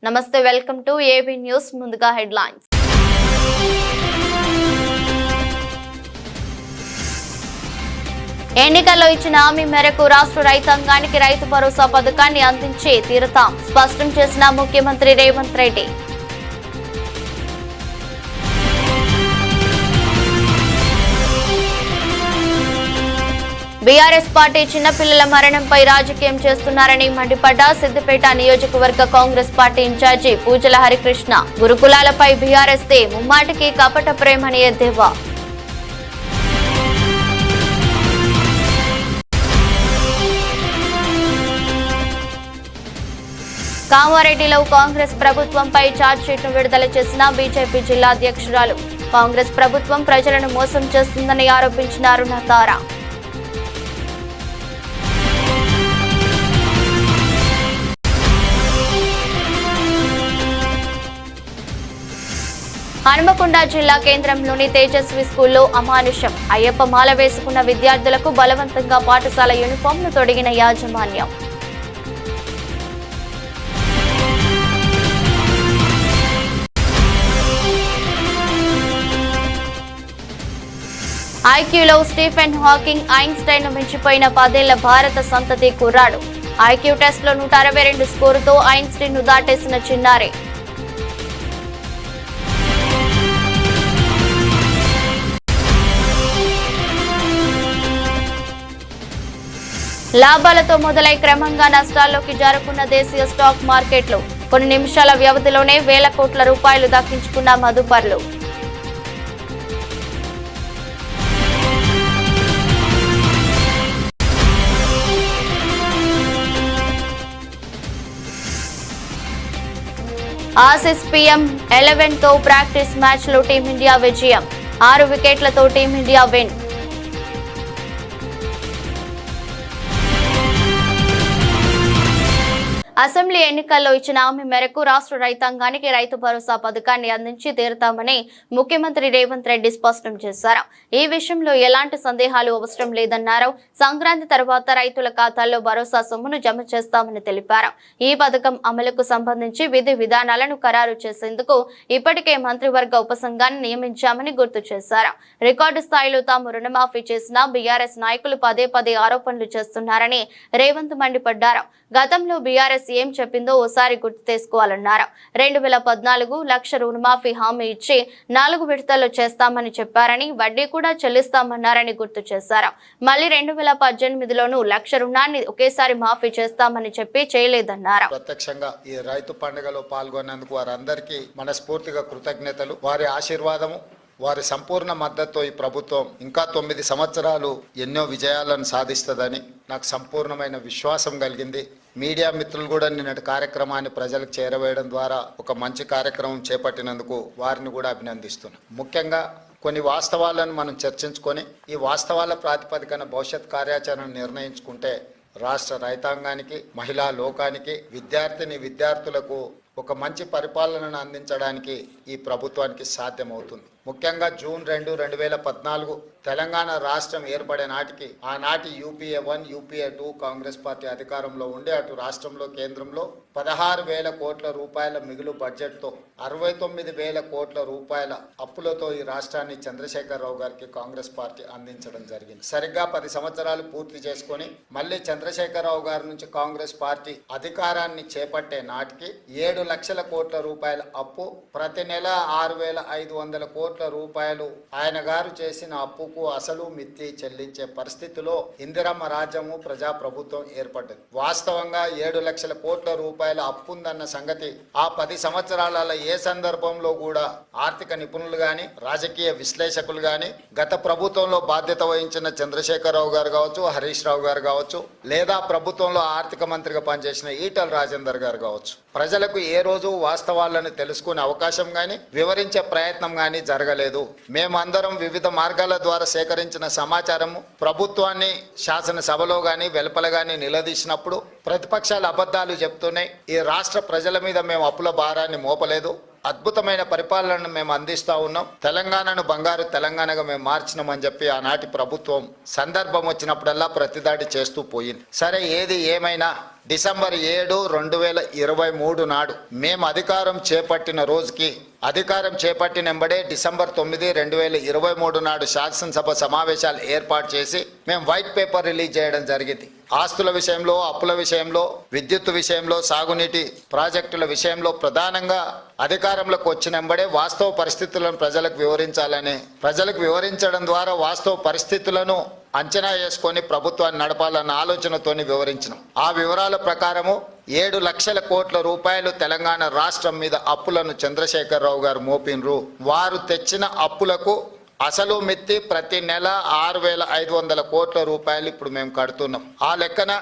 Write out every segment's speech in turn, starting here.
నమస్తే, welcome to AB news. ముందుగా headlines. ఎన్నికల్లో ఇచ్చిన హామీ మేరకు రాష్ట్ర రైతాంగానికి రైతు భరోసా పథకాన్ని అందించే తీరుతాం స్పష్టం చేసిన ముఖ్యమంత్రి రేవంత్ రెడ్డి. బీఆర్ఎస్ పార్టీ చిన్నపిల్లల మరణంపై రాజకీయం చేస్తున్నారని మండిపడ్డ సిద్దిపేట నియోజకవర్గ కాంగ్రెస్ పార్టీ ఇన్ఛార్జి పూజల హరికృష్ణ. గురుకులాలపై బీఆర్ఎస్ దే ముమ్మాటికి కపట ప్రేమని ఎద్దేవా. కామారెడ్డిలో కాంగ్రెస్ ప్రభుత్వంపై ఛార్జ్షీట్ను విడుదల చేసిన బీజేపీ జిల్లా అధ్యక్షురాలు. కాంగ్రెస్ ప్రభుత్వం ప్రజలను మోసం చేస్తుందని ఆరోపించిన అరుణ తార. హనుమకొండ జిల్లా కేంద్రంలోని తేజస్వి స్కూల్లో అమానుషం. అయ్యప్ప మాల వేసుకున్న విద్యార్థులకు బలవంతంగా పాఠశాల యూనిఫామ్ను తొడిగిన యాజమాన్యం. ఐక్యూలో స్టీఫెన్ హాకింగ్ ఐన్స్టైన్ మించిపోయిన 10 ఏళ్ల భారత సంతతి కుర్రాడు. ఐక్యూ టెస్ట్లో 162 స్కోరుతో ఐన్స్టైన్ ను దాటేసిన చిన్నారి. లాభాలతో మొదలై క్రమంగా నష్టాల్లోకి జారుకున్న దేశీయ స్టాక్ మార్కెట్లు. కొన్ని నిమిషాల వ్యవధిలోనే వేల కోట్ల రూపాయలు దక్కించుకున్న మదుపర్లు. ఆసీస్ PM 11తో ప్రాక్టీస్ మ్యాచ్లో టీమిండియా విజయం. 6 వికెట్లతో టీమిండియా విన్. అసెంబ్లీ ఎన్నికల్లో ఇచ్చిన హామీ మేరకు రాష్ట్ర రైతాంగానికి రైతు భరోసా పథకాన్ని అందించి తీరుతామని ముఖ్యమంత్రి రేవంత్ రెడ్డి స్పష్టం చేశారు. ఈ విషయంలో ఎలాంటి సందేహాలు అవసరం లేదన్నారు. సంక్రాంతి తర్వాత రైతుల ఖాతాల్లో భరోసా సొమ్మును జమ చేస్తామని తెలిపారు. ఈ పథకం అమలుకు సంబంధించి విధి విధానాలను ఖరారు చేసేందుకు ఇప్పటికే మంత్రివర్గ ఉపసంఘాన్ని నియమించామని గుర్తు చేశారు. రికార్డు స్థాయిలో తాము రుణమాఫీ చేసిన బీఆర్ఎస్ నాయకులు పదే ఆరోపణలు చేస్తున్నారని రేవంత్ మండిపడ్డారు. గతంలో బీఆర్ఎస్ ఏం చెప్పిందో ఓసారి గుర్తు చేసుకోవాలన్నారు. 2014 లక్ష రుణమాఫీ హామీ ఇచ్చి 4 విడతల్లో చేస్తామని చెప్పారని, వడ్డీ కూడా చెల్లిస్తామన్నారని గుర్తు చేశారు. మళ్ళీ 2018లోనూ లక్ష రుణాన్ని ఒకేసారి మాఫీ చేస్తామని చెప్పి చేయలేదన్నారు. ప్రత్యక్షంగా ఈ రైతు పండుగలో పాల్గొన్నందుకు వారందరికీ మనస్ఫూర్తిగా కృతజ్ఞతలు. వారి ఆశీర్వాదము, వారి సంపూర్ణ మద్దతుతో ఈ ప్రభుత్వం ఇంకా 9 సంవత్సరాలు ఎన్నో విజయాలను సాధిస్తుందని నాకు సంపూర్ణమైన విశ్వాసం కలిగింది. మీడియా మిత్రులు కూడా నిన్నటి కార్యక్రమాన్ని ప్రజలకు చేరవేయడం ద్వారా ఒక మంచి కార్యక్రమం చేపట్టినందుకు వారిని కూడా అభినందిస్తున్నాను. ముఖ్యంగా కొన్ని వాస్తవాలను మనం చర్చించుకొని ఈ వాస్తవాల ప్రాతిపదికన భవిష్యత్ కార్యాచరణ నిర్ణయించుకుంటే రాష్ట్ర రైతాంగానికి, మహిళా లోకానికి, విద్యార్థులకు ఒక మంచి పరిపాలనను అందించడానికి ఈ ప్రభుత్వానికి సాధ్యమవుతుంది. ముఖ్యంగా జూన్ 2, 2014 తెలంగాణ రాష్ట్రం ఏర్పడే నాటికి ఆనాటి UPA 1, UPA 2 కాంగ్రెస్ పార్టీ అధికారంలో ఉండి అటు రాష్ట్రంలో కేంద్రంలో 16,000 కోట్ల రూపాయల మిగులు బడ్జెట్తో 69,000 కోట్ల రూపాయల అప్పులతో ఈ రాష్ట్రాన్ని చంద్రశేఖరరావు గారికి కాంగ్రెస్ పార్టీ అందించడం జరిగింది. సరిగ్గా 10 సంవత్సరాలు పూర్తి చేసుకొని మళ్ళీ చంద్రశేఖరరావు గారి నుంచి కాంగ్రెస్ పార్టీ అధికారాన్ని చేపట్టే నాటికి 7 లక్షల కోట్ల రూపాయల అప్పు, ప్రతి నెల 6,500 కోట్ల రూపాయలు ఆయన గారు చేసిన అప్పుకు అసలు మిత్తి చెల్లించే పరిస్థితిలో ఇందిరమ్మ రాజ్యము, ప్రజాప్రభుత్వం ఏర్పడ్డది. వాస్తవంగా 7 లక్షల కోట్ల రూపాయల అప్పుందన్న సంగతి ఆ 10 సంవత్సరాల ఏ సందర్భంలో కూడా ఆర్థిక నిపుణులు గాని, రాజకీయ విశ్లేషకులు గాని, గత ప్రభుత్వంలో బాధ్యత వహించిన చంద్రశేఖరరావు గారు కావచ్చు, హరీష్ రావు గారు కావచ్చు, లేదా ప్రభుత్వంలో ఆర్థిక మంత్రిగా పనిచేసిన ఈటల రాజేందర్ గారు కావచ్చు, ప్రజలకు ఏ రోజు వాస్తవాలను తెలుసుకునే అవకాశం గాని, వివరించే ప్రయత్నం గాని జరగలేదు. మేమందరం వివిధ మార్గాల ద్వారా సేకరించిన సమాచారము ప్రభుత్వాన్ని శాసనసభలో గాని, వెలుపల గాని నిలదీసినప్పుడు ప్రతిపక్షాలు అబద్ధాలు చెప్తున్నాయి. ఈ రాష్ట్ర ప్రజల మీద మేము అప్పుల భారాన్ని మోపలేదు, అద్భుతమైన పరిపాలనను మేము అందిస్తూ ఉన్నాం. తెలంగాణను బంగారు తెలంగాణగా మేము మార్చినామని చెప్పి ఆనాటి ప్రభుత్వం సందర్భం వచ్చినప్పుడల్లా ప్రతిదాడి చేస్తూ పోయింది. సరే, ఏది ఏమైనా డిసెంబర్ 7, 2023 నాడు మేము అధికారం చేపట్టిన రోజుకి అధికారం చేపట్టిన వెంబడే డిసెంబర్ 9, 2023 నాడు శాసనసభ సమావేశాలు ఏర్పాటు చేసి మేము వైట్ పేపర్ రిలీజ్ చేయడం జరిగింది. ఆస్తుల విషయంలో, అప్పుల విషయంలో, విద్యుత్ విషయంలో, సాగునీటి ప్రాజెక్టుల విషయంలో ప్రధానంగా అధికారంలోకి వచ్చిన వెంబడే వాస్తవ పరిస్థితులను ప్రజలకు వివరించడం ద్వారా వాస్తవ పరిస్థితులను అంచనా వేసుకొని ప్రభుత్వాన్ని నడపాలన్న ఆలోచనతోని వివరించినాం. ఆ వివరాల ప్రకారము 7 లక్షల కోట్ల రూపాయలు తెలంగాణ రాష్ట్రం మీద అప్పులను చంద్రశేఖరరావు గారు మోపినరు. వారు తెచ్చిన అప్పులకు అసలు మిత్తి ప్రతి నెల 6,500 కోట్ల రూపాయలు ఇప్పుడు మేము కడుతున్నాం. ఆ లెక్కన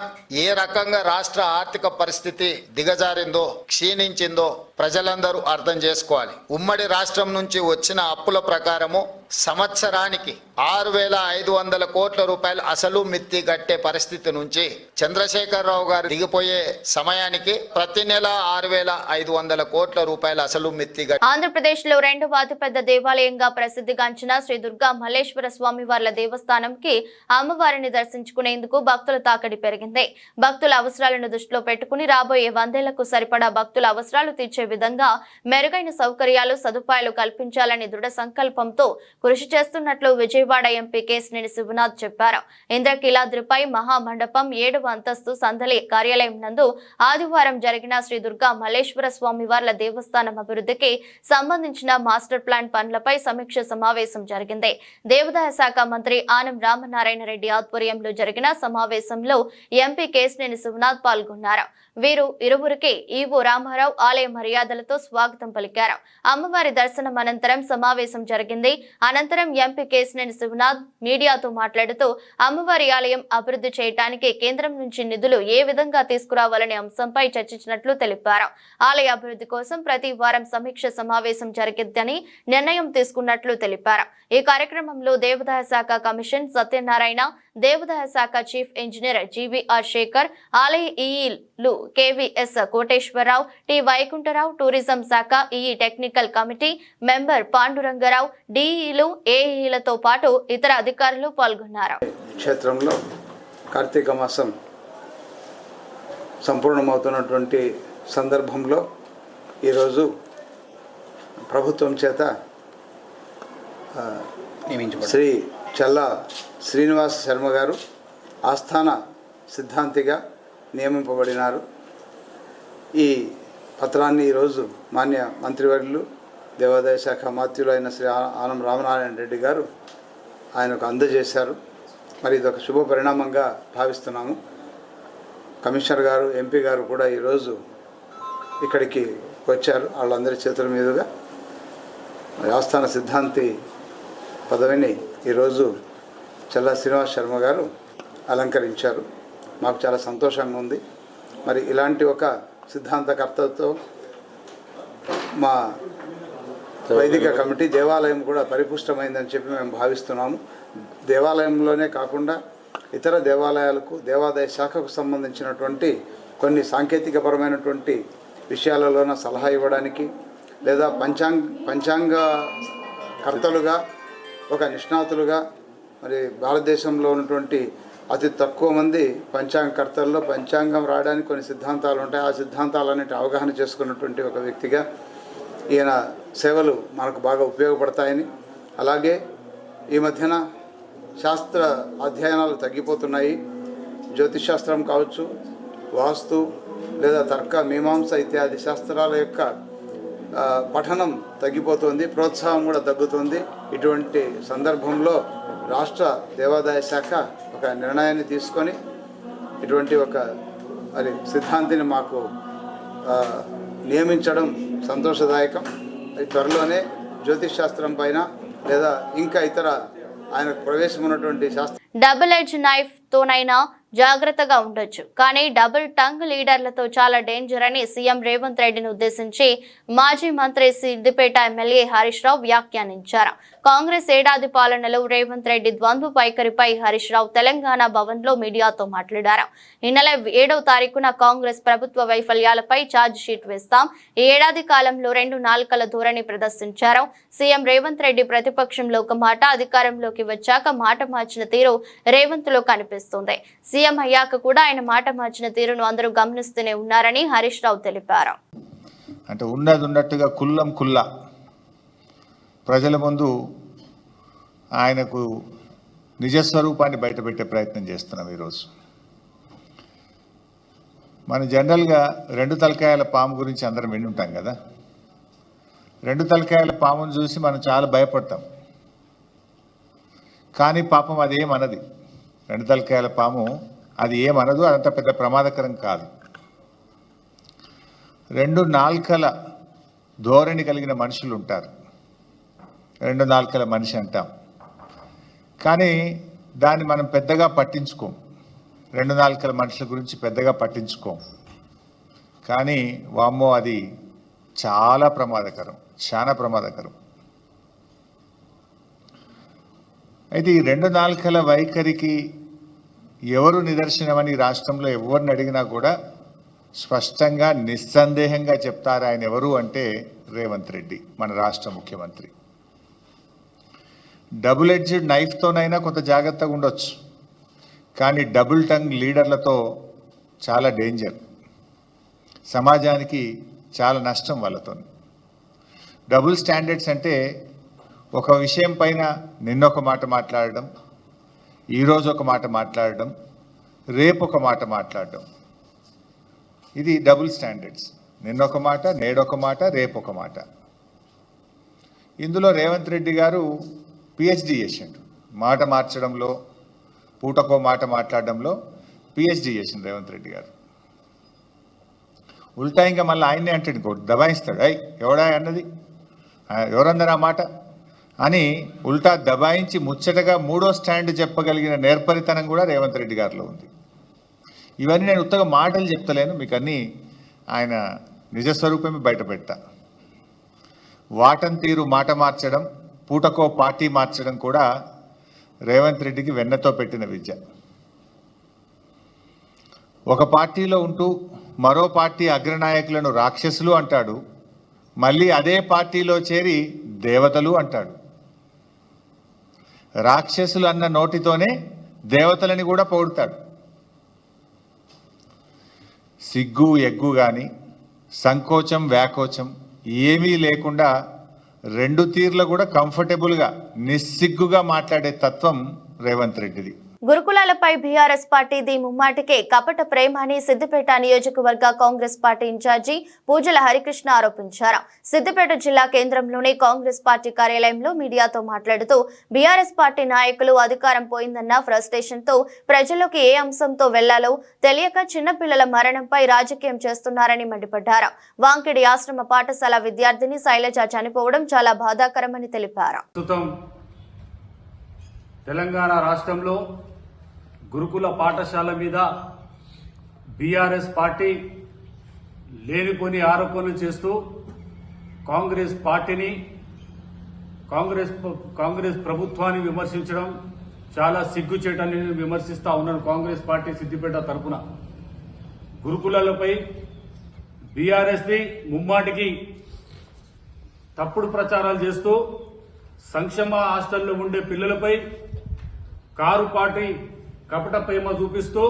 ఏ రకంగా రాష్ట్ర ఆర్థిక పరిస్థితి దిగజారిందో, క్షీణించిందో ప్రజలందరూ అర్థం చేసుకోవాలి. ఉమ్మడి రాష్ట్రం నుంచి వచ్చిన అప్పుల ప్రకారము సంవత్సరానికి 6,500 కోట్ల రూపాయలు అసలు మిత్తి గట్టే పరిస్థితి నుంచి చంద్రశేఖరరావు గారు దిగిపోయే సమయానికి ప్రతి నెల 6,500 కోట్ల రూపాయలు అసలు మిత్తి. ఆంధ్రప్రదేశ్ లో రెండవ అతిపెద్ద దేవాలయంగా ప్రసిద్ధిగాంచిన శ్రీ దుర్గా మల్లేశ్వర స్వామి వార్ల దేవస్థానంకి అమ్మవారిని దర్శించుకునేందుకు భక్తుల తాకిడి పెరిగింది. భక్తుల అవసరాలను దృష్టిలో పెట్టుకుని రాబోయే 100 ఏళ్లకు సరిపడా భక్తుల అవసరాలు తీర్చే విధంగా మెరుగైన సౌకర్యాలు, సదుపాయాలు కల్పించాలని దృఢ సంకల్పంతో కృషి చేస్తున్నట్లు విజయవాడ ఎంపీ కేశినేని శివనాథ్ చెప్పారు. ఇంద్రకీలాద్రిపై మహామండపం 7వ అంతస్తు సందలి కార్యాలయం నందు ఆదివారం జరిగిన శ్రీ దుర్గా మల్లేశ్వర స్వామి వార్ల దేవస్థానం అభివృద్ధికి సంబంధించిన మాస్టర్ ప్లాన్ పనులపై సమీక్ష సమావేశం జరిగింది. దేవాదాయ శాఖ మంత్రి ఆనం రామనారాయణ రెడ్డి ఆధ్వర్యంలో జరిగిన సమావేశంలో ఎంపీ కేశినేని శివనాథ్ పాల్గొన్నారు. వీరు ఇరువురికి ఈవో రామారావు ఆలయ మర్యాదలతో స్వాగతం పలికారు. అమ్మవారి దర్శనం అనంతరం సమావేశం జరిగింది. అనంతరం ఎంపీ కేశినేని శివనాథ్ మీడియాతో మాట్లాడుతూ అమ్మవారి ఆలయం అభివృద్ధి చేయడానికి కేంద్రం నుంచి నిధులు ఏ విధంగా తీసుకురావాలనే అంశంపై చర్చించినట్లు తెలిపారు. ఆలయ అభివృద్ధి కోసం ప్రతి వారం సమీక్ష సమావేశం జరిగిద్దని నిర్ణయం తీసుకున్నట్లు తెలిపారు. ఈ కార్యక్రమంలో దేవాదాయ శాఖ కమిషన్ సత్యనారాయణ, దేవాదాయ శాఖ చీఫ్ ఇంజనీర్ జీవీఆర్ శేఖర్, ఆలయ ఈఈలు KVS Koteswararao, T Vaikuntharao, tourism శాఖ EE technical committee member Pandurangarao, డిఈలు, ఏఈలతో పాటు ఇతర అధికారులు పాల్గొన్నారు. క్షేత్రంలో కార్తీక మాసం సంపూర్ణమవుతున్నటువంటి సందర్భంలో ఈరోజు ప్రభుత్వం చేత శ్రీ చల్లా శ్రీనివాస శర్మ గారు ఆస్థాన సిద్ధాంతిగా నియమింపబడినారు. ఈ పత్రాన్ని ఈరోజు మాన్య మంత్రివర్యులు, దేవాదాయ శాఖ మాత్యులు అయిన శ్రీ ఆనం రామనారాయణ రెడ్డి గారు ఆయనకు అందజేశారు. మరి ఇది ఒక శుభ పరిణామంగా భావిస్తున్నాము. కమిషనర్ గారు, ఎంపీ గారు కూడా ఈరోజు ఇక్కడికి వచ్చారు. వాళ్ళందరి చేతుల మీదుగా ఆస్థాన సిద్ధాంతి పదవిని ఈరోజు చల్లా శ్రీనివాస శర్మ గారు అలంకరించారు. మాకు చాలా సంతోషంగా ఉంది. మరి ఇలాంటి ఒక సిద్ధాంతకర్తతో మా వైదిక కమిటీ దేవాలయం కూడా పరిపుష్టమైందని చెప్పి మేము భావిస్తున్నాము. దేవాలయంలోనే కాకుండా ఇతర దేవాలయాలకు, దేవాదాయ శాఖకు సంబంధించినటువంటి కొన్ని సాంకేతికపరమైనటువంటి విషయాలలోన సలహా ఇవ్వడానికి, లేదా పంచాంగ కర్తలుగా, ఒక నిష్ణాతులుగా, మరి భారతదేశంలో ఉన్నటువంటి అతి తక్కువ మంది పంచాంగకర్తల్లో పంచాంగం రాయడానికి కొన్ని సిద్ధాంతాలు ఉంటాయి. ఆ సిద్ధాంతాలన్నిటి అవగాహన చేసుకున్నటువంటి ఒక వ్యక్తిగా ఈయన సేవలు మనకు బాగా ఉపయోగపడతాయని, అలాగే ఈ మధ్యన శాస్త్ర అధ్యయనాలు తగ్గిపోతున్నాయి. జ్యోతిషాస్త్రం కావచ్చు, వాస్తు లేదా తర్క మీమాంస ఇత్యాది శాస్త్రాల యొక్క పఠనం తగ్గిపోతుంది, ప్రోత్సాహం కూడా తగ్గుతుంది. ఇటువంటి సందర్భంలో రాష్ట్ర దేవాదాయ శాఖ ఒక నిర్ణయాన్ని తీసుకొని ఇటువంటి ఒక మరి సిద్ధాంతిని మాకు నియమించడం సంతోషదాయకం. త్వరలోనే జ్యోతిష్ శాస్త్రం పైన లేదా ఇంకా ఇతర ఆయనకు ప్రవేశం ఉన్నటువంటి శాస్త్ర డబుల్ ఎడ్జ్ నైఫ్ తోనైనా జాగ్రత్తగా ఉండొచ్చు, కానీ డబుల్ టంగ్ లీడర్లతో చాలా డేంజర్ అని సీఎం రేవంత్ రెడ్డిని ఉద్దేశించి మాజీ మంత్రి సిద్దిపేట ఎమ్మెల్యే హరీష్ రావు వ్యాఖ్యానించారు. కాంగ్రెస్ ఏడాది పాలనలో రేవంత్ రెడ్డి ద్వంద్వ వైఖరిపై హరీష్ రావు తెలంగాణ భవన్ లో మీడియాతో మాట్లాడారు. ఈ నెల 7వ తారీఖున కాంగ్రెస్ ప్రభుత్వ వైఫల్యాలపై ఛార్జ్ షీట్ వేస్తాం. ఈ ఏడాది కాలంలో 2 నాల్కల ధోరణి ప్రదర్శించారు. సీఎం రేవంత్ రెడ్డి ప్రతిపక్షంలో ఒక మాట, అధికారంలోకి వచ్చాక మాట మార్చిన తీరు రేవంత్ లో కనిపిస్తుంది. సీఎం అయ్యాక కూడా ఆయన మాట మార్చిన తీరును అందరూ గమనిస్తూనే ఉన్నారని హరీష్ రావు తెలిపారు. అంటే ఉన్నట్టుగా కుల్లా ప్రజల ముందు ఆయనకు నిజస్వరూపాన్ని బయటపెట్టే ప్రయత్నం చేస్తున్నాం. ఈరోజు మనం జనరల్గా 2 తలకాయల పాము గురించి అందరం విని ఉంటాం కదా. 2 తలకాయల పామును చూసి మనం చాలా భయపడతాం, కానీ పాపం అది ఏమనది. 2 తలకాయల పాము అది ఏమనదు, అదంత పెద్ద ప్రమాదకరం కాదు. 2 నాల్కల ధోరణి కలిగిన మనుషులు ఉంటారు. 2 నాల్కల మనిషి అంటాం, కానీ దాన్ని మనం పెద్దగా పట్టించుకోం. 2 నాల్కల మనుషుల గురించి పెద్దగా పట్టించుకోం, కానీ వామ్మో అది చాలా ప్రమాదకరం, చాలా ప్రమాదకరం. అయితే ఈ 2 నాల్కల వైఖరికి ఎవరు నిదర్శనమని రాష్ట్రంలో ఎవరిని అడిగినా కూడా స్పష్టంగా నిస్సందేహంగా చెప్తారు. ఆయన ఎవరు అంటే రేవంత్ రెడ్డి, మన రాష్ట్ర ముఖ్యమంత్రి. డబుల్ ఎడ్జ్డ్ నైఫ్తోనైనా కొంత జాగ్రత్తగా ఉండొచ్చు, కానీ డబుల్ టంగ్ లీడర్లతో చాలా డేంజర్. సమాజానికి చాలా నష్టం వాళ్ళతో. డబుల్ స్టాండర్డ్స్ అంటే ఒక విషయం పైన నిన్నొక మాట మాట్లాడడం, ఈరోజు ఒక మాట మాట్లాడడం, రేపు ఒక మాట మాట్లాడడం. ఇది డబుల్ స్టాండర్డ్స్. నిన్నొక మాట, నేడొక మాట, రేపు ఒక మాట. ఇందులో రేవంత్ రెడ్డి గారు పిహెచ్డి చేసిండు. మాట మార్చడంలో, పూటకో మాట మాట్లాడడంలో పిహెచ్డి చేసిండు రేవంత్ రెడ్డి గారు. ఉల్టా ఇంకా మళ్ళీ ఆయన్నే అంటాడు, ఇంకోటి దబాయిస్తాడు. ఎవడా అన్నది, ఎవరన్నారు ఆ మాట అని ఉల్టా దబాయించి ముచ్చటగా 3వ స్టాండ్ చెప్పగలిగిన నేర్పరితనం కూడా రేవంత్ రెడ్డి గారిలో ఉంది. ఇవన్నీ నేను ఉత్తగా మాటలు చెప్తలేను, మీకు అన్నీ ఆయన నిజస్వరూపమే బయట పెడతా. వాటం తీరు మాట మార్చడం, పూటకో పార్టీ మార్చడం కూడా రేవంత్ రెడ్డికి వెన్నతో పెట్టిన విద్య. ఒక పార్టీలో ఉంటూ మరో పార్టీ అగ్రనాయకులను రాక్షసులు అంటాడు, మళ్ళీ అదే పార్టీలో చేరి దేవతలు అంటాడు. రాక్షసులు అన్న నోటితోనే దేవతలని కూడా పొగుడతాడు. సిగ్గు ఎగ్గు కానీ సంకోచం వ్యాకోచం ఏమీ లేకుండా 2 తీర్లు కూడా కంఫర్టబుల్గా నిస్సిగ్గుగా మాట్లాడే తత్వం రేవంత్ రెడ్డిది. గురుకులాలపై బీఆర్ఎస్ పార్టీది ముమ్మాటికే కపట ప్రేమ అని సిద్దిపేట నియోజకవర్గ కాంగ్రెస్ పార్టీ ఇన్ఛార్జి పూజల హరికృష్ణ ఆరోపించారు. సిద్దిపేట జిల్లా కేంద్రంలోని కాంగ్రెస్ పార్టీ కార్యాలయంలో మీడియాతో మాట్లాడుతూ బీఆర్ఎస్ పార్టీ నాయకులు అధికారం పోయిందన్న ఫ్రస్ట్రేషన్ తో ప్రజల్లోకి ఏ అంశంతో వెళ్లాలో తెలియక చిన్నపిల్లల మరణంపై రాజకీయం చేస్తున్నారని మండిపడ్డారు. వాంకిడి ఆశ్రమ పాఠశాల విద్యార్థిని శైలజ చనిపోవడం చాలా బాధాకరమని తెలిపారు. తెలంగాణ రాష్ట్రంలో గురుకుల పాఠశాల మీద బీఆర్ఎస్ పార్టీ లేనిపోని ఆరోపణలు చేస్తూ కాంగ్రెస్ పార్టీని, కాంగ్రెస్ ప్రభుత్వాన్ని విమర్శించడం చాలా సిగ్గుచేటని విమర్శిస్తా ఉన్నాను. కాంగ్రెస్ పార్టీ సిద్దిపేట తరఫున గురుకులాలపై బీఆర్ఎస్ది ముమ్మాటికి తప్పుడు ప్రచారాలు చేస్తూ సంక్షేమ హాస్టల్లో ఉండే పిల్లలపై కారు పార్టీ కపట ప్రేమ చూపిస్తూ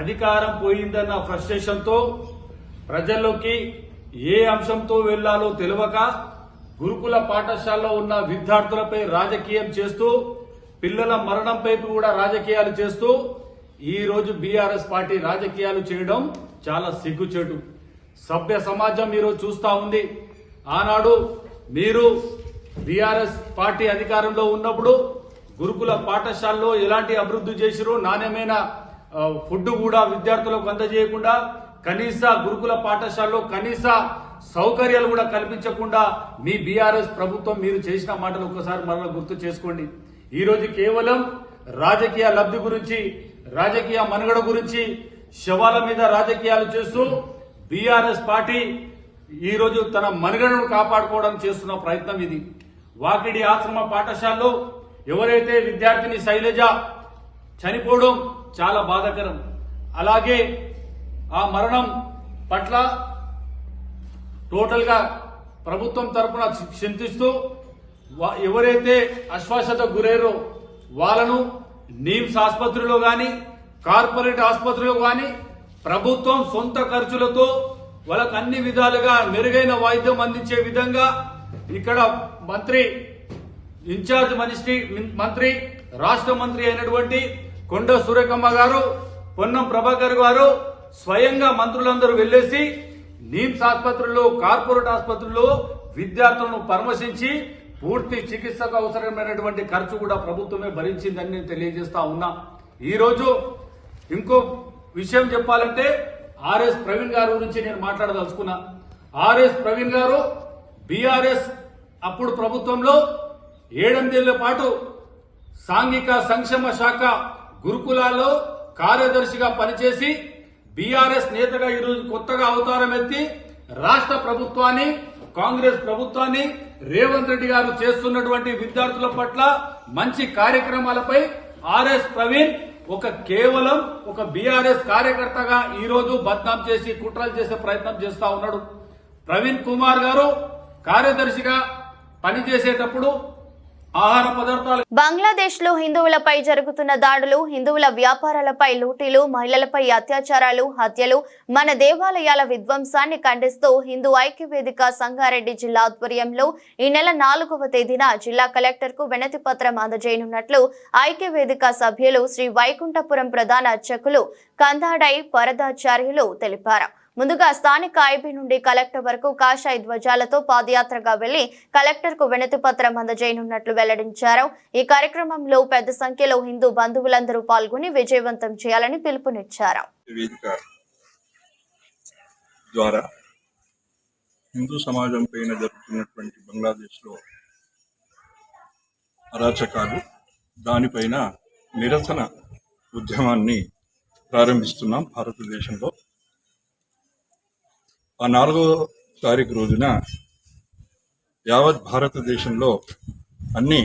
అధికారం పోయిందన్న ఫ్రస్ట్రేషన్తో ప్రజల్లోకి ఏ అంశంతో వెళ్లాలో తెలియక గురుకుల పాఠశాలలో ఉన్న విద్యార్థులపై రాజకీయం చేస్తూ పిల్లల మరణంపై కూడా రాజకీయాలు చేస్తూ ఈ రోజు బీఆర్ఎస్ పార్టీ రాజకీయాలు చేయడం చాలా సిగ్గుచేటు. సభ్య సమాజం ఈరోజు చూస్తా ఉంది. ఆనాడు మీరు బీఆర్ఎస్ పార్టీ అధికారంలో ఉన్నప్పుడు గురుకుల పాఠశాలలో ఎలాంటి అభివృద్ధి చేసిరో, నాణ్యమైన ఫుడ్ కూడా విద్యార్థులకు అందజేయకుండా, కనీస గురుకుల పాఠశాలలో కనీస సౌకర్యాలు కూడా కల్పించకుండా మీ బీఆర్ఎస్ ప్రభుత్వం మీరు చేసిన మాటలు ఒక్కసారి మరలా గుర్తు చేసుకోండి. ఈ రోజు కేవలం రాజకీయ లబ్ధి గురించి రాజకీయ మనుగడ గురించి శవాల మీద రాజకీయాలు చేస్తూ బీఆర్ఎస్ పార్టీ ఈ రోజు తన మనుగడను కాపాడుకోవడం చేస్తున్న ప్రయత్నం ఇది. వాకిడి ఆశ్రమ పాఠశాలలో ఎవరైతే విద్యార్థిని శైలజ చనిపోవడం చాలా బాధాకరం. అలాగే ఆ మరణం పట్ల టోటల్ గా ప్రభుత్వం తరఫున చింతిస్తూ ఎవరైతే అశ్వాసత గురయ్యారో వాళ్ళను నీమ్స్ ఆసుపత్రిలో గాని కార్పొరేట్ ఆసుపత్రిలో గాని ప్రభుత్వం సొంత ఖర్చులతో వాళ్ళకు అన్ని విధాలుగా మెరుగైన వైద్యం అందించే విధంగా ఇక్కడ మంత్రి ఇన్ఛార్జ్ మంత్రి రాష్ట్ర మంత్రి అయినటువంటి కొండ సురేఖమ్మ గారు, పొన్నం ప్రభాకర్ గారు స్వయంగా మంత్రులందరూ వెళ్లేసి నీమ్స్ ఆసుపత్రుల్లో కార్పొరేట్ ఆసుపత్రుల్లో విద్యార్థులను పరామర్శించి పూర్తి చికిత్సకు అవసరమైనటువంటి ఖర్చు కూడా ప్రభుత్వమే భరించిందని నేను తెలియజేస్తా ఉన్నా. ఈ రోజు ఇంకో విషయం చెప్పాలంటే ఆర్ఎస్ ప్రవీణ్ గారి గురించి నేను మాట్లాడదలుచుకున్నా. ఆర్ఎస్ ప్రవీణ్ గారు బీఆర్ఎస్ అప్పుడు ప్రభుత్వంలో 7 ఏళ్ల పాటు సాంఘిక సంక్షేమ శాఖ గురుకులాల్లో కార్యదర్శిగా పనిచేసి బీఆర్ఎస్ నేతగా ఈరోజు కొత్తగా అవతారం ఎత్తి రాష్ట్ర ప్రభుత్వాన్ని, కాంగ్రెస్ ప్రభుత్వాన్ని, రేవంత్ రెడ్డి గారు చేస్తున్నటువంటి విద్యార్థుల పట్ల మంచి కార్యక్రమాలపై ఆర్ఎస్ ప్రవీణ్ కేవలం ఒక బీఆర్ఎస్ కార్యకర్తగా ఈ రోజు బద్నాం చేసి కుట్రలు చేసే ప్రయత్నం చేస్తా ఉన్నాడు. ప్రవీణ్ కుమార్ గారు కార్యదర్శిగా పనిచేసేటప్పుడు ఆహార పదార్థాలు బంగ్లాదేశ్ లో హిందువులపై జరుగుతున్న దాడులు, హిందువుల వ్యాపారాలపై లూటీలు, మహిళలపై అత్యాచారాలు, హత్యలు, మన దేవాలయాల విధ్వంసాన్ని ఖండిస్తూ హిందూ ఐక్యవేదిక సంగారెడ్డి జిల్లా ఆధ్వర్యంలో ఈ నెల 4వ తేదీన జిల్లా కలెక్టర్ కు వినతి పత్రం అందజేయనున్నట్లు ఐక్యవేదిక సభ్యులు శ్రీ వైకుంఠపురం ప్రధాన అర్చకులు కందాడై పరదాచార్యులు తెలిపారు. ముందుగా స్థానిక ఐబీ నుండి కలెక్టర్ వరకు కాషాయ ధ్వజాలతో పాదయాత్రగా వెళ్లి కలెక్టర్ కు వినతి పత్రం అందజేయనున్నట్లు వెల్లడించారు. ఈ కార్యక్రమంలో పెద్ద సంఖ్యలో హిందూ బంధువులందరూ పాల్గొని విజయవంతం చేయాలని పిలుపునిచ్చారు. ద్వారా హిందూ సమాజం పైన జరుగుతున్నటువంటి బంగ్లాదేశ్ లో అరాచకాలు, దానిపైన నిరసన ఉద్యమాన్ని ప్రారంభిస్తున్నాం భారతదేశంలో. ఆ 4వ తారీఖు రోజున యావత్ భారతదేశంలో అన్ని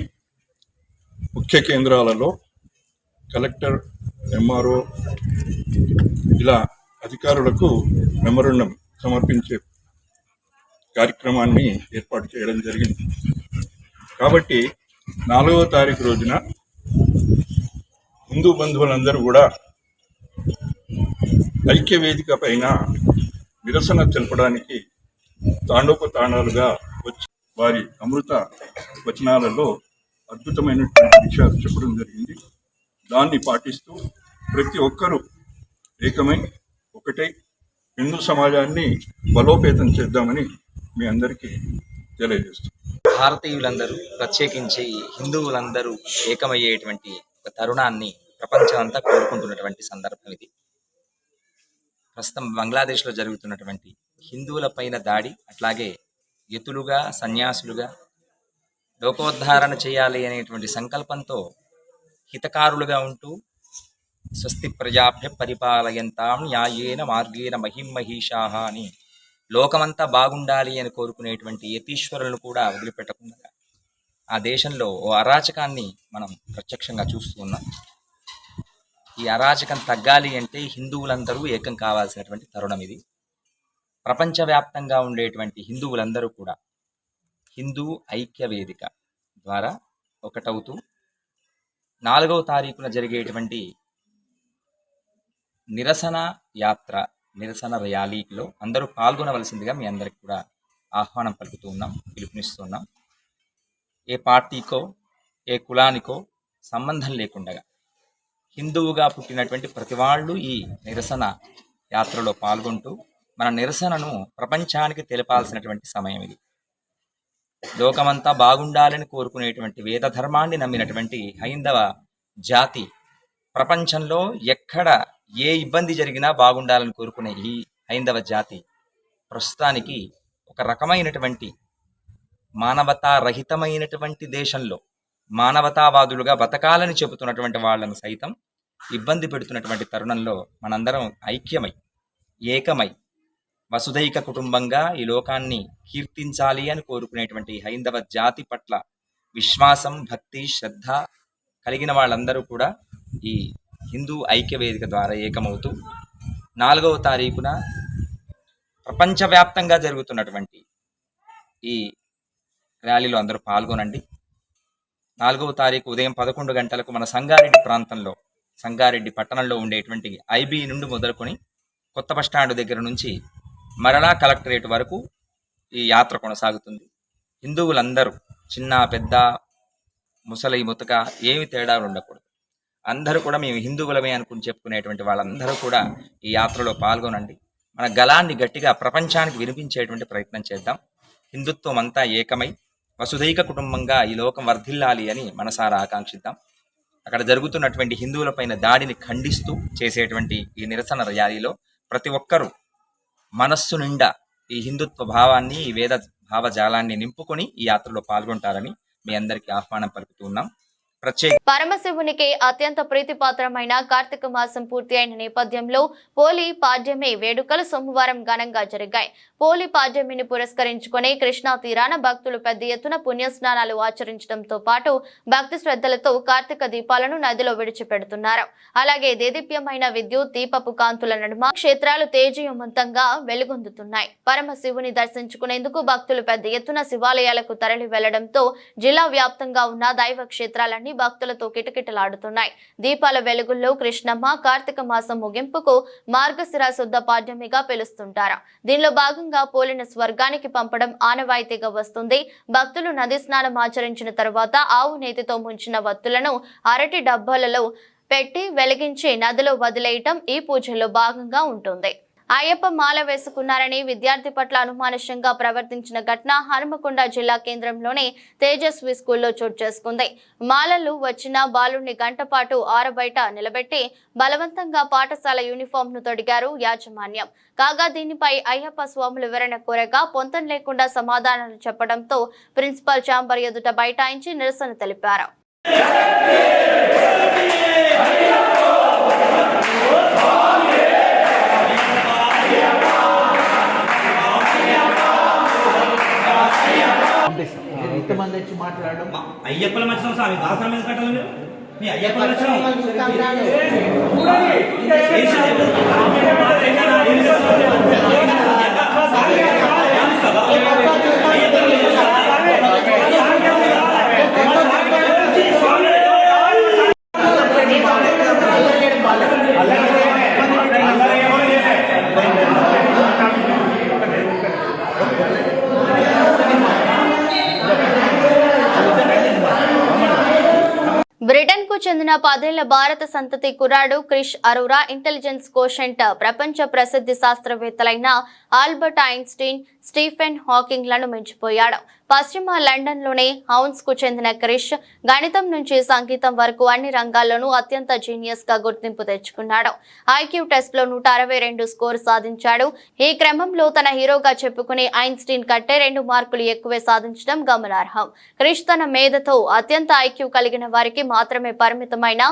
ముఖ్య కేంద్రాలలో కలెక్టర్, ఎంఆర్ఓ ఇలా అధికారులకు మెమోరాండం సమర్పించే కార్యక్రమాన్ని ఏర్పాటు చేయడం జరిగింది. కాబట్టి 4వ తారీఖు రోజున హిందూ బంధువులందరూ కూడా ఐక్య వేదిక పైన నిరసన తెలపడానికి తాండోపతాండాలుగా వచ్చి వారి అమృత వచనాలలో అద్భుతమైనటువంటి విషయాలు చెప్పడం జరిగింది. దాన్ని పాటిస్తూ ప్రతి ఒక్కరూ ఏకమై ఒకటై హిందూ సమాజాన్ని బలోపేతం చేద్దామని మీ అందరికీ తెలియజేస్తున్నాం. భారతీయులందరూ, ప్రత్యేకించి హిందువులందరూ ఏకమయ్యేటువంటి ఒక తరుణాన్ని ప్రపంచం అంతా కోరుకుంటున్నటువంటి సందర్భం ఇది. ప్రస్తుతం బంగ్లాదేశ్లో జరుగుతున్నటువంటి హిందువుల పైన దాడి, అట్లాగే యతులుగా, సన్యాసులుగా లోకోద్ధారణ చేయాలి అనేటువంటి సంకల్పంతో హితకారులుగా ఉంటూ స్వస్తి ప్రజాభ్య పరిపాలయంతాం న్యాయేన మార్గేణ మహిమహీషాహ అని లోకమంతా బాగుండాలి అని కోరుకునేటువంటి యతీశ్వరులను కూడా వదిలిపెట్టకుండా ఆ దేశంలో ఓ అరాచకాన్ని మనం ప్రత్యక్షంగా చూస్తూ ఉన్నాం. ఈ అరాచకం తగ్గాలి అంటే హిందువులందరూ ఏకం కావాల్సినటువంటి తరుణం ఇది. ప్రపంచవ్యాప్తంగా ఉండేటువంటి హిందువులందరూ కూడా హిందూ ఐక్య వేదిక ద్వారా ఒకటవుతూ 4వ తారీఖున జరిగేటువంటి నిరసన యాత్ర, నిరసన ర్యాలీలో అందరూ పాల్గొనవలసిందిగా మీ అందరికి కూడా ఆహ్వానం పలుకుతూ ఉన్నాం, పిలుపునిస్తున్నాం. ఏ పార్టీకో, ఏ కులానికో సంబంధం లేకుండా హిందువుగా పుట్టినటువంటి ప్రతి వాళ్ళు ఈ నిరసన యాత్రలో పాల్గొంటూ మన నిరసనను ప్రపంచానికి తెలపాల్సినటువంటి సమయం ఇది. లోకమంతా బాగుండాలని కోరుకునేటువంటి వేద ధర్మాన్ని నమ్మినటువంటి హైందవ జాతి ప్రపంచంలో ఎక్కడ ఏ ఇబ్బంది జరిగినా బాగుండాలని కోరుకునే ఈ హైందవ జాతి ప్రస్తుతానికి ఒక రకమైనటువంటి మానవతారహితమైనటువంటి దేశంలో మానవతావాదులుగా బతకాలని చెబుతున్నటువంటి వాళ్ళను సైతం ఇబ్బంది పెడుతున్నటువంటి తరుణంలో మనందరం ఐక్యమై ఏకమై వసుదైక కుటుంబంగా ఈ లోకాన్ని కీర్తించాలి అని కోరుకునేటువంటి హైందవ జాతి పట్ల విశ్వాసం, భక్తి, శ్రద్ధ కలిగిన వాళ్ళందరూ కూడా ఈ హిందూ ఐక్య వేదిక ద్వారా ఏకమవుతూ 4వ తారీఖున ప్రపంచవ్యాప్తంగా జరుగుతున్నటువంటి ఈ ర్యాలీలో అందరూ పాల్గొనండి. 4వ తారీఖు ఉదయం 11 గంటలకు మన సంగారెడ్డి ప్రాంతంలో, సంగారెడ్డి పట్టణంలో ఉండేటువంటి ఐబీ నుండి మొదలుకొని కొత్త బస్టాండ్ దగ్గర నుంచి మరలా కలెక్టరేట్ వరకు ఈ యాత్ర కొనసాగుతుంది. హిందువులందరూ చిన్న పెద్ద ముసలి ముతక ఏమి తేడాలు ఉండకూడదు. అందరూ కూడా మేము హిందువులమే అనుకుని చెప్పుకునేటువంటి వాళ్ళందరూ కూడా ఈ యాత్రలో పాల్గొనండి. మన గళాన్ని గట్టిగా ప్రపంచానికి వినిపించేటువంటి ప్రయత్నం చేద్దాం. హిందుత్వం అంతా ఏకమై వసుదైక కుటుంబంగా ఈ లోకం వర్ధిల్లాలి అని మనసారా ఆకాంక్షిద్దాం. అక్కడ జరుగుతున్నటువంటి హిందువులపైన దాడిని ఖండిస్తూ చేసేటువంటి ఈ నిరసన ర్యాలీలో ప్రతి ఒక్కరూ మనస్సు నిండా ఈ హిందుత్వ భావాన్ని, ఈ వేద భావజాలాన్ని నింపుకొని ఈ యాత్రలో పాల్గొంటారని మీ అందరికీ ఆహ్వానం పలుకుతున్నాం. పరమశివునికి అత్యంత ప్రీతిపాత్రమైన కార్తీక మాసం పూర్తి అయిన నేపథ్యంలో పోలి పాడ్యమి వేడుకలు సోమవారం ఘనంగా జరిగాయి. పోలి పాడ్యమిని పురస్కరించుకుని కృష్ణా తీరాన భక్తులు పెద్ద ఎత్తున పుణ్యస్నానాలు ఆచరించడంతో పాటు భక్తి శ్రద్ధలతో కార్తీక దీపాలను నదిలో విడిచిపెడుతున్నారు. అలాగే దేదీప్యమైన విద్యుత్ దీపపు కాంతుల నడుమ క్షేత్రాలు తేజోవంతంగా వెలుగొందుతున్నాయి. పరమశివుని దర్శించుకునేందుకు భక్తులు పెద్ద ఎత్తున శివాలయాలకు తరలి వెళ్లడంతో జిల్లా వ్యాప్తంగా ఉన్న దైవ క్షేత్రాలన్నీ భక్తులతో కిటకిటలాడుతున్నాయి. దీపాల వెలుగుల్లో కృష్ణమ్మ కార్తీక మాసం ముగింపుకు మార్గశిర శుద్ధ పాడ్యమిగా పిలుస్తుంటారు. దీనిలో భాగంగా పోలిన స్వర్గానికి పంపడం ఆనవాయితీగా వస్తుంది. భక్తులు నది స్నానం ఆచరించిన తర్వాత ఆవు నేతితో ముంచిన వత్తులను అరటి డబ్బాలలో పెట్టి వెలిగించి నదిలో వదిలేయటం ఈ పూజల్లో భాగంగా ఉంటుంది. అయ్యప్ప మాల వేసుకున్నారని విద్యార్థి పట్ల అనుమానుషంగా ప్రవర్తించిన ఘటన హనుమకొండ జిల్లా కేంద్రంలోని తేజస్వి స్కూల్లో చోటు చేసుకుంది. మాలలు వచ్చిన బాలుడిని గంట పాటు ఆరబయట నిలబెట్టి బలవంతంగా పాఠశాల యూనిఫామ్ ను తొడిగారు యాజమాన్యం. కాగా దీనిపై అయ్యప్ప స్వాములు వివరణ కోరగా పొంతం లేకుండా సమాధానాలు చెప్పడంతో ప్రిన్సిపల్ ఛాంబర్ ఎదుట బైఠాయించి నిరసన తెలిపారు. ఎంతమంది వచ్చి మాట్లాడడం అయ్యప్పల మధ్య స్వామి దాసరం మీద కట్టాలి మీరు మీ అయ్యప్పల బ్రిటన్ కు చెందిన 10 ఏళ్ల భారత సంతతి కుర్రాడు క్రిష్ అరోరా ఇంటెలిజెన్స్ కోషెంట్ ప్రపంచ ప్రసిద్ధి శాస్త్రవేత్తలైన ఆల్బర్ట్ ఐన్స్టీన్, స్టీఫెన్ హాకింగ్ లను మించిపోయాడు. పశ్చిమ లండన్ లోని హౌన్స్ కు చెందిన క్రిష్ గణితం నుంచి సంగీతం వరకు అన్ని రంగాల్లోనూ అత్యంత జీనియస్ గా గుర్తింపు తెచ్చుకున్నాడు. ఐక్యూ టెస్ట్ లో 162 స్కోర్ సాధించాడు. ఈ క్రమంలో తన హీరోగా చెప్పుకునే ఐన్స్టీన్ కంటే 2 మార్కులు ఎక్కువే సాధించడం గమనార్హం. క్రిష్ తన మేధతో అత్యంత ఐక్యూ కలిగిన వారికి మాత్రమే పరిమితమైన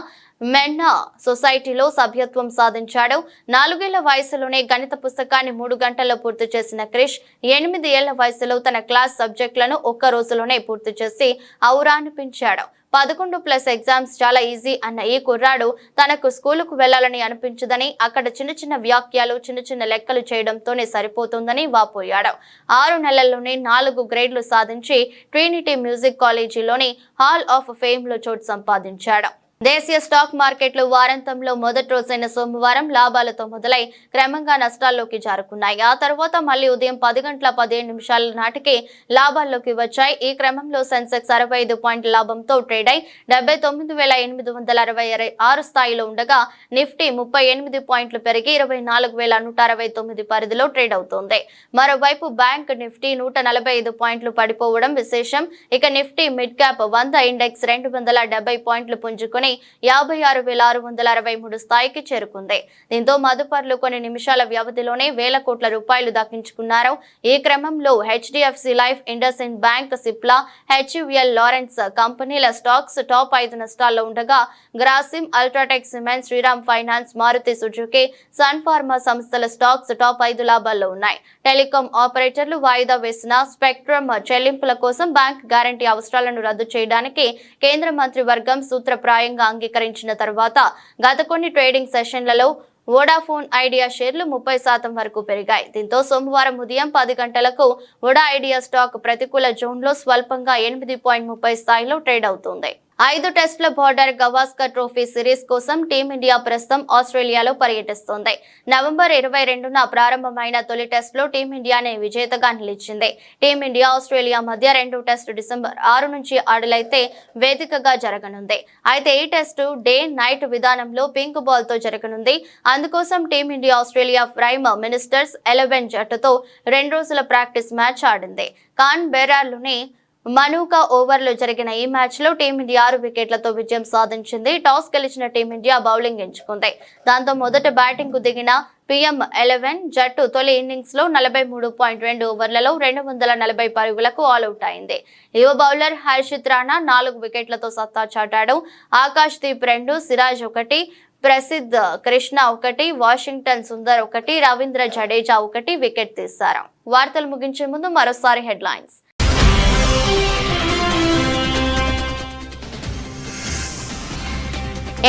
మెన్నా సొసైటీలో సభ్యత్వం సాధించాడు. 4 ఏళ్ల వయసులోనే గణిత పుస్తకాన్ని 3 గంటల్లో పూర్తి చేసిన క్రిష్ 8 ఏళ్ల వయసులో తన క్లాస్ సబ్జెక్టులను ఒక్క రోజులోనే పూర్తి చేసి ఔరా అనిపించాడు. 11+ ఎగ్జామ్స్ చాలా ఈజీ అన్న ఈ కుర్రాడు తనకు స్కూలుకు వెళ్లాలని అనిపించదని, అక్కడ చిన్న వ్యాఖ్యలు, చిన్న లెక్కలు చేయడంతోనే సరిపోతుందని వాపోయాడు. 6 నెలల్లోనే 4 గ్రేడ్లు సాధించి ట్రినిటీ మ్యూజిక్ కాలేజీలోని హాల్ ఆఫ్ ఫేమ్ లో చోటు సంపాదించాడు. దేశీయ స్టాక్ మార్కెట్లు వారాంతంలో మొదటి రోజైన సోమవారం లాభాలతో మొదలై క్రమంగా నష్టాల్లోకి జారుకున్నాయి. ఆ తర్వాత మళ్లీ ఉదయం 10:17 నాటికి లాభాల్లోకి వచ్చాయి. ఈ క్రమంలో సెన్సెక్స్ 65 పాయింట్ల లాభంతో ట్రేడ్ అయి 79,866 స్థాయిలో ఉండగా నిఫ్టీ 38 పాయింట్లు పెరిగి 24,169 పరిధిలో ట్రేడ్ అవుతోంది. మరోవైపు బ్యాంక్ నిఫ్టీ 145 పాయింట్లు పడిపోవడం విశేషం. ఇక నిఫ్టీ మిడ్ క్యాప్ 100 ఇండెక్స్ 270 పాయింట్లు పుంజుకుని 56,663 స్థాయికి చేరుకుంది. దీంతో మదుపర్లు కొన్ని నిమిషాల వ్యవధిలోనే వేల కోట్ల రూపాయలు దక్కించుకున్నారు. ఈ క్రమంలో HDFC life, IndusInd bank, Cipla, HUL లారెన్స్ కంపెనీల స్టాక్స్ టాప్ 5 నష్టాల్లో ఉండగా Grasim, UltraTech cement, Shriram finance, Maruti Suzuki, Sun Pharma సంస్థల స్టాక్స్ టాప్ 5 లాభాల్లో ఉన్నాయి. టెలికాం ఆపరేటర్లు వాయిదా వేసిన స్పెక్ట్రమ్ చెల్లింపుల కోసం బ్యాంక్ గ్యారంటీ అవసరాలను రద్దు చేయడానికి కేంద్ర మంత్రివర్గం సూత్రప్రాయంగా అంగీకరించిన తర్వాత గత కొన్ని ట్రేడింగ్ సెషన్లలో వోడాఫోన్ ఐడియా షేర్లు 30% వరకు పెరిగాయి. దీంతో సోమవారం ఉదయం 10 గంటలకు వోడా ఐడియా స్టాక్ ప్రతికూల జోన్లో స్వల్పంగా 8.30 స్థాయిలో ట్రేడ్ అవుతుంది. 5 టెస్టుల బార్డర్ గవాస్కర్ ట్రోఫీ సిరీస్ కోసం టీమిండియా ప్రస్తుతం ఆస్ట్రేలియాలో పర్యటిస్తోంది. నవంబర్ 22న ప్రారంభమైన తొలి టెస్టులో టీమిండియానే విజేతగా నిలిచింది. టీమిండియా ఆస్ట్రేలియా మధ్య 2వ టెస్టు డిసెంబర్ 6 నుంచి ఆడలైతే వేదికగా జరగనుంది. అయితే ఈ టెస్టు డే నైట్ విధానంలో పింక్ బాల్ తో జరగనుంది. అందుకోసం టీమిండియా ఆస్ట్రేలియా ప్రైమ్ మినిస్టర్స్ 11 జట్టుతో 2 రోజుల ప్రాక్టీస్ మ్యాచ్ ఆడింది. కాన్ బెరార్లోని మనూకా ఓవర్లో జరిగిన ఈ మ్యాచ్ లో టీమిండియా 6 వికెట్లతో విజయం సాధించింది. టాస్ గెలిచిన టీమిండియా బౌలింగ్ ఎంచుకుంది. దాంతో మొదట బ్యాటింగ్ కు దిగిన PM11 జట్టు తొలి ఇన్నింగ్స్ లో 43.2 ఓవర్లలో 240 పరుగులకు ఆల్అౌట్ అయింది. యువ బౌలర్ హర్షిత్ రాణా 4 వికెట్లతో సత్తా చాటాడు. ఆకాష్ దీప్ 2, సిరాజ్ 1, ప్రసిద్ధ్ కృష్ణ 1, వాషింగ్టన్ సుందర్ 1, రవీంద్ర జడేజా 1 వికెట్ తీశారు. వార్తలు ముగించే ముందు మరోసారి హెడ్లైన్స్.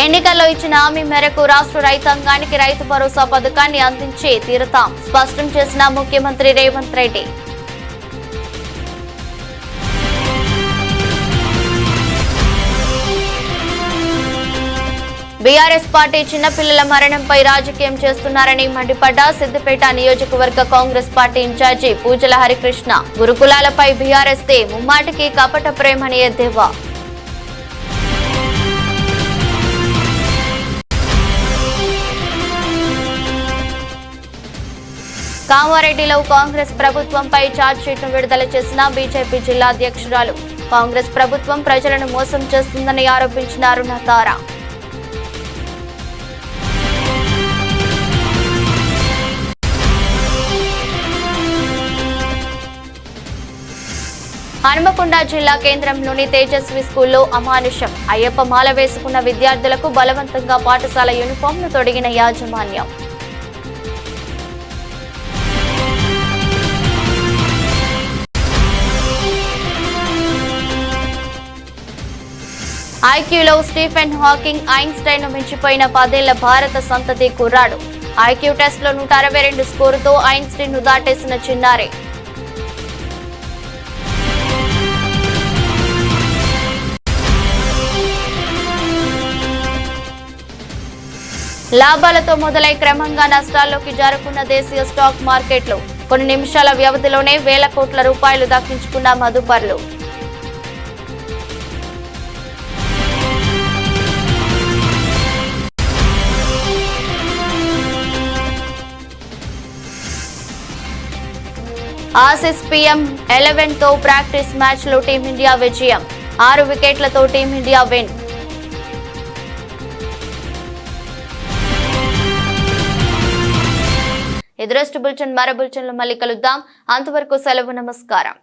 ఎన్నికల్లో ఇచ్చిన హామీ మేరకు రాష్ట్ర రైతాంగానికి రైతు భరోసా పథకాన్ని అందించి తీరుతాం స్పష్టం చేసిన ముఖ్యమంత్రి రేవంత్ రెడ్డి. బీఆర్ఎస్ పార్టీ చిన్నపిల్లల మరణంపై రాజకీయం చేస్తున్నారని మండిపడ్డ సిద్దిపేట నియోజకవర్గ కాంగ్రెస్ పార్టీ ఇన్ఛార్జి పూజల హరికృష్ణ. గురుకులాలపై బీఆర్ఎస్ దే ముమ్మాటికి కపట ప్రేమని ఎద్దేవా. కామారెడ్డిలో కాంగ్రెస్ ప్రభుత్వంపై ఛార్జ్షీట్ను విడుదల చేసిన బీజేపీ జిల్లా అధ్యక్షురాలు. కాంగ్రెస్ ప్రభుత్వం ప్రజలను మోసం చేస్తుందని ఆరోపించిన అరుణ తార. హనుమకొండ జిల్లా కేంద్రంలోని తేజస్వి స్కూల్లో అమానుషం. అయ్యప్ప మాల వేసుకున్న విద్యార్థులకు బలవంతంగా పాఠశాల యూనిఫామ్ను తొడిగిన యాజమాన్యం. ఐక్యూలో స్టీఫెన్ హాకింగ్, ఐన్స్టైన్ మించిపోయిన 10 ఏళ్ల భారత సంతతి కుర్రాడు. ఐక్యూ టెస్ట్లో 162 స్కోరుతో ఐన్స్టైన్ ను దాటేసిన చిన్నారి. లాభాలతో మొదలై క్రమంగా నష్టాల్లోకి జారుకున్న దేశీయ స్టాక్ మార్కెట్లు. కొన్ని నిమిషాల వ్యవధిలోనే వేల కోట్ల రూపాయలు దక్కించుకున్న మదుపర్లు. ఆసీస్ PM11 తో ప్రాక్టీస్ మ్యాచ్ లో టీమిండియా విజయం. 6 వికెట్లతో టీమిండియా విన్. ఎదురస్ట్ బులెటిన్ మరో బులెటిన్లో మళ్ళీ కలుద్దాం. అంతవరకు సెలవు, నమస్కారం.